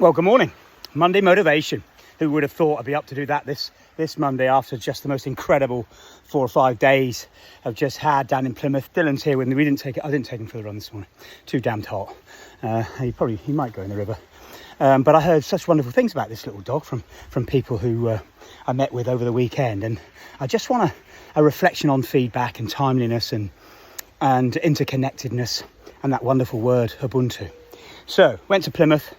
Well, good morning. Monday motivation. Who would have thought I'd be up to do that this Monday after just the most incredible 4 or 5 days I've just had down in Plymouth. Dylan's here with me. I didn't take him for the run this morning. Too damned hot. He might go in the river. But I heard such wonderful things about this little dog from people who I met with over the weekend, and I just want a reflection on feedback and timeliness and interconnectedness and that wonderful word Ubuntu. So went to Plymouth.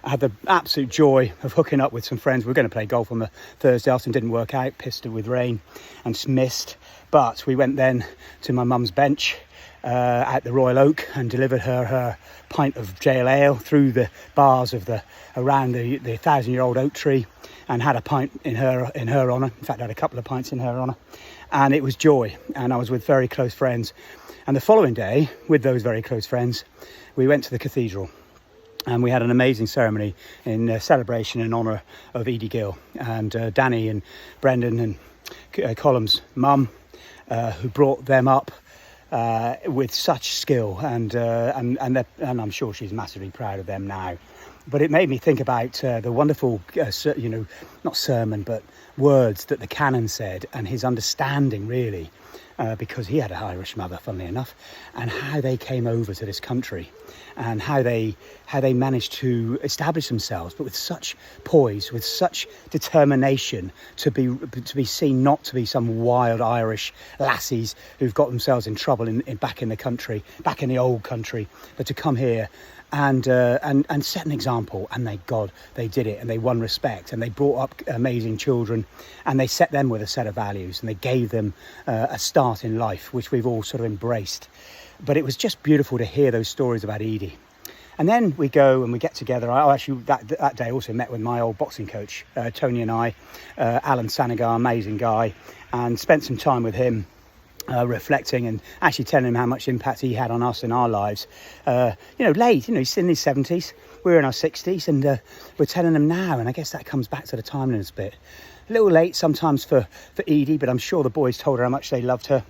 I had the absolute joy of hooking up with some friends. We were going to play golf on the Thursday afternoon, didn't work out, pissed it with rain and missed. But we went then to my mum's bench at the Royal Oak and delivered her pint of jail ale through the bars of around the 1,000-year-old oak tree, and had a pint in her honour. In fact, I had a couple of pints in her honour, and it was joy. And I was with very close friends. And the following day, with those very close friends, we went to the cathedral. And we had an amazing ceremony in celebration in honour of Edie Gill and Danny and Brendan and Colum's mum, who brought them up with such skill, and I'm sure she's massively proud of them now. But it made me think about the wonderful, not sermon, but words that the canon said, and his understanding really, because he had an Irish mother, funnily enough, and how they came over to this country, and how they managed to establish themselves, but with such poise, with such determination to be seen not to be some wild Irish lassies who've got themselves in trouble back in the country, back in the old country, but to come here and set an example. And they did it, and they won respect, and they brought up amazing children, and they set them with a set of values, and they gave them a start in life, which we've all sort of embraced. But it was just beautiful to hear those stories about Edie. And then we go and we get together. I actually that day also met with my old boxing coach, Tony and I, Alan Sanagar, amazing guy, and spent some time with him, reflecting and actually telling him how much impact he had on us in our lives. He's in his 70s, we're in our 60s, and we're telling him now, and I guess that comes back to the timeliness bit. A little late sometimes for Edie, but I'm sure the boys told her how much they loved her.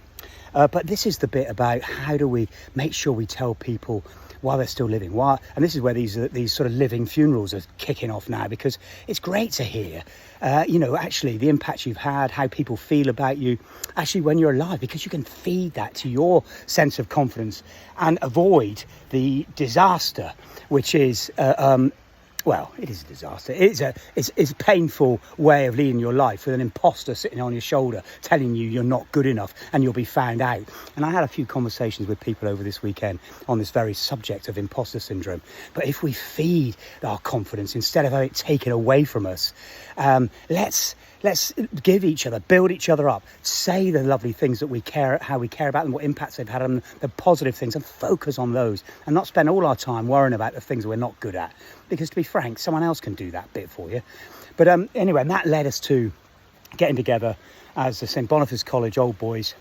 But this is the bit about how do we make sure we tell people while they're still living. And this is where these sort of living funerals are kicking off now, because it's great to hear, actually the impact you've had, how people feel about you, actually when you're alive, because you can feed that to your sense of confidence and avoid the disaster, which is it is a disaster. It's a painful way of leading your life with an imposter sitting on your shoulder telling you you're not good enough and you'll be found out. And I had a few conversations with people over this weekend on this very subject of imposter syndrome. But if we feed our confidence instead of having it taken away from us, let's give each other, build each other up, say the lovely things that how we care about them, what impacts they've had on them, the positive things, and focus on those, and not spend all our time worrying about the things we're not good at. Because to be frank, someone else can do that bit for you. But anyway, and that led us to getting together as the St Boniface College Old Boys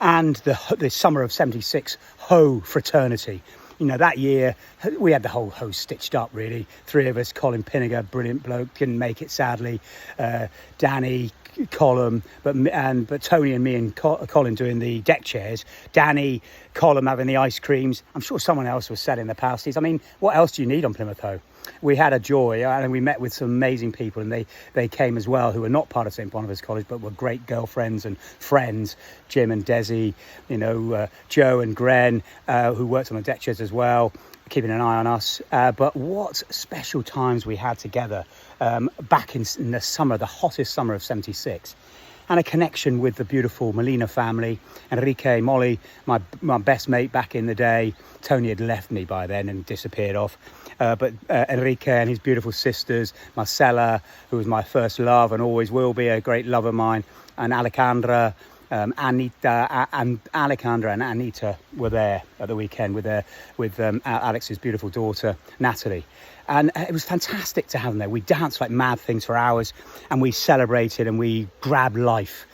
and the summer of 76 Ho fraternity. That year we had the whole Ho stitched up, really. 3 of us, Colin Pinniger, brilliant bloke, couldn't make it sadly. Danny, Colin, but Tony and me and Colin doing the deck chairs. Danny, Colin having the ice creams. I'm sure someone else was selling the pasties. I mean, what else do you need on Plymouth Ho? We had a joy, and we met with some amazing people, and they came as well, who were not part of St Boniface College, but were great girlfriends and friends. Jim and Desi, Joe and Gren, who worked on the deck chairs as well, keeping an eye on us. But what special times we had together back in the summer, the hottest summer of 76. And a connection with the beautiful Molina family. Enrique, Molly, my best mate back in the day. Tony had left me by then and disappeared off. But Enrique and his beautiful sisters, Marcella, who was my first love and always will be a great love of mine, and Alejandra, Alejandra and Anita were there at the weekend with Alex's beautiful daughter, Natalie. And it was fantastic to have them there. We danced like mad things for hours, and we celebrated and we grabbed life.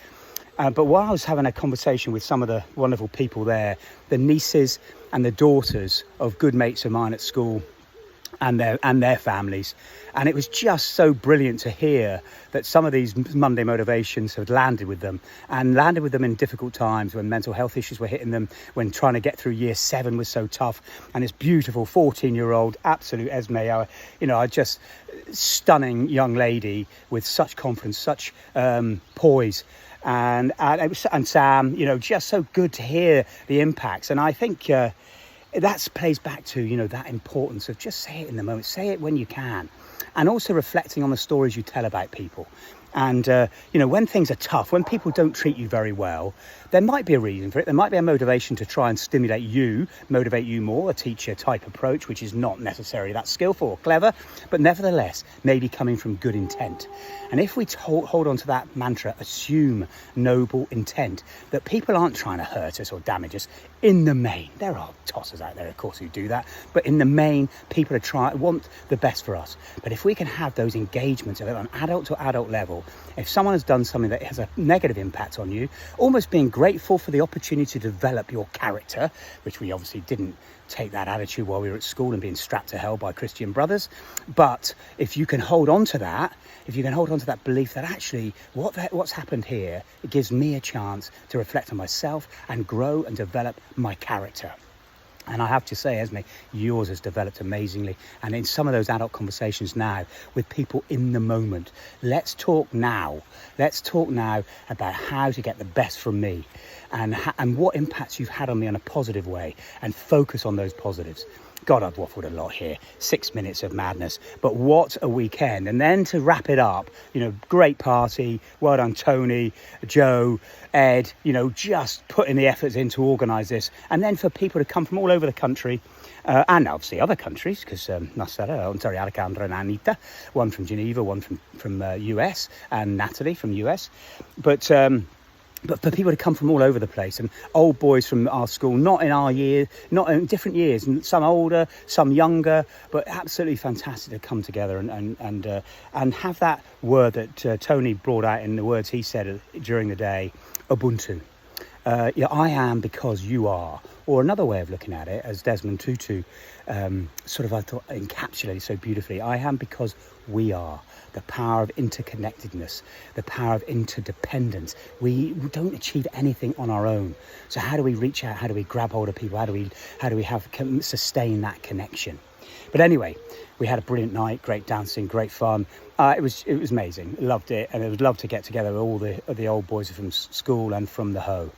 But while I was having a conversation with some of the wonderful people there, the nieces and the daughters of good mates of mine at school, and their families. And it was just so brilliant to hear that some of these Monday motivations had landed with them in difficult times, when mental health issues were hitting them, when trying to get through year 7 was so tough. And this beautiful 14-year-old absolute Esme, just stunning young lady with such confidence, such poise, and Sam, just so good to hear the impacts. And I think that plays back to, that importance of just say it in the moment, say it when you can, and also reflecting on the stories you tell about people. And, when things are tough, when people don't treat you very well, there might be a reason for it. There might be a motivation to try and motivate you more, a teacher type approach, which is not necessarily that skillful or clever, but nevertheless, maybe coming from good intent. And if we hold on to that mantra, assume noble intent, that people aren't trying to hurt us or damage us in the main. There are tossers out there, of course, who do that. But in the main, people want the best for us. But if we can have those engagements at an adult to adult level, if someone has done something that has a negative impact on you, almost being grateful for the opportunity to develop your character, which we obviously didn't take that attitude while we were at school and being strapped to hell by Christian brothers. But if you can hold on to that, belief that actually what's happened here, it gives me a chance to reflect on myself and grow and develop my character. And I have to say, Esme, yours has developed amazingly. And in some of those adult conversations now with people in the moment, let's talk now. Let's talk now about how to get the best from me and what impacts you've had on me in a positive way, and focus on those positives. God, I've waffled a lot here. 6 minutes of madness. But what a weekend. And then to wrap it up, great party. Well done, Tony, Joe, Ed, just putting the efforts in to organise this. And then for people to come from all over the country, and obviously other countries, because Alejandra and Anita, one from Geneva, one from US, and Natalie from US. But for people to come from all over the place, and old boys from our school, not in our year, not in different years, and some older, some younger, but absolutely fantastic to come together and have that word that Tony brought out in the words he said during the day, Ubuntu. I am because you are. Or another way of looking at it, as Desmond Tutu I thought encapsulated so beautifully, I am because we are. The power of interconnectedness, the power of interdependence. We don't achieve anything on our own. So how do we reach out? How do we grab hold of people? How do we sustain that connection? But anyway, we had a brilliant night, great dancing, great fun. It was amazing. Loved it, and I would love to get together with all the old boys from school and from the Ho.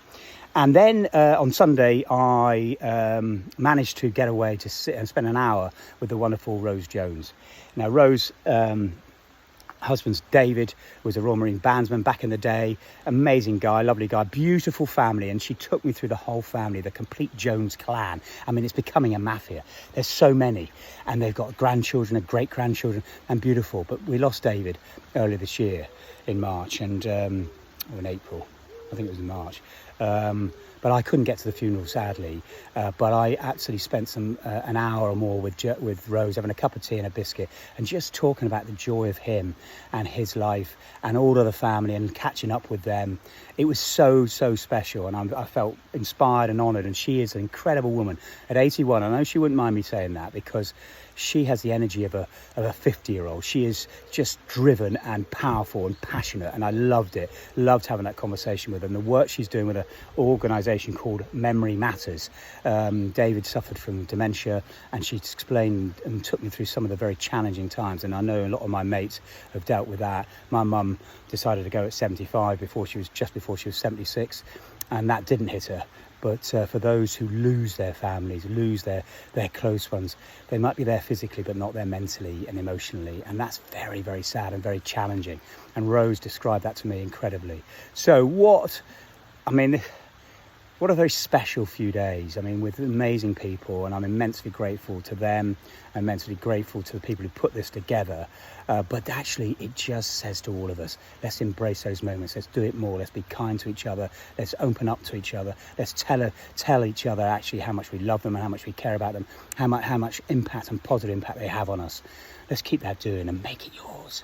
And then on Sunday, I managed to get away to sit and spend an hour with the wonderful Rose Jones. Now, Rose, husband's David, was a Royal Marine bandsman back in the day. Amazing guy, lovely guy, beautiful family. And she took me through the whole family, the complete Jones clan. I mean, it's becoming a mafia. There's so many. And they've got grandchildren and great-grandchildren, and beautiful. But we lost David earlier this year in March, and or in April. I think it was in March. But I couldn't get to the funeral, sadly. But I actually spent an hour or more with Rose, having a cup of tea and a biscuit, and just talking about the joy of him and his life and all of the family, and catching up with them. It was so, so special, and I felt inspired and honoured. And she is an incredible woman at 81. I know she wouldn't mind me saying that, because she has the energy of a 50-year-old. She is just driven and powerful and passionate, and I loved it. Loved having that conversation with her. And the work she's doing with an organisation called Memory Matters. David suffered from dementia, and she explained and took me through some of the very challenging times. And I know a lot of my mates have dealt with that. My mum decided to go at 75 before she was 76, and that didn't hit her. But for those who lose their families, lose their close ones, they might be there physically, but not there mentally and emotionally. And that's very, very sad and very challenging. And Rose described that to me incredibly. So what a very special few days. I mean, with amazing people, and I'm immensely grateful to them. I'm immensely grateful to the people who put this together. But actually, it just says to all of us, let's embrace those moments. Let's do it more. Let's be kind to each other. Let's open up to each other. Let's tell each other actually how much we love them and how much we care about them, how much impact and positive impact they have on us. Let's keep that doing and make it yours.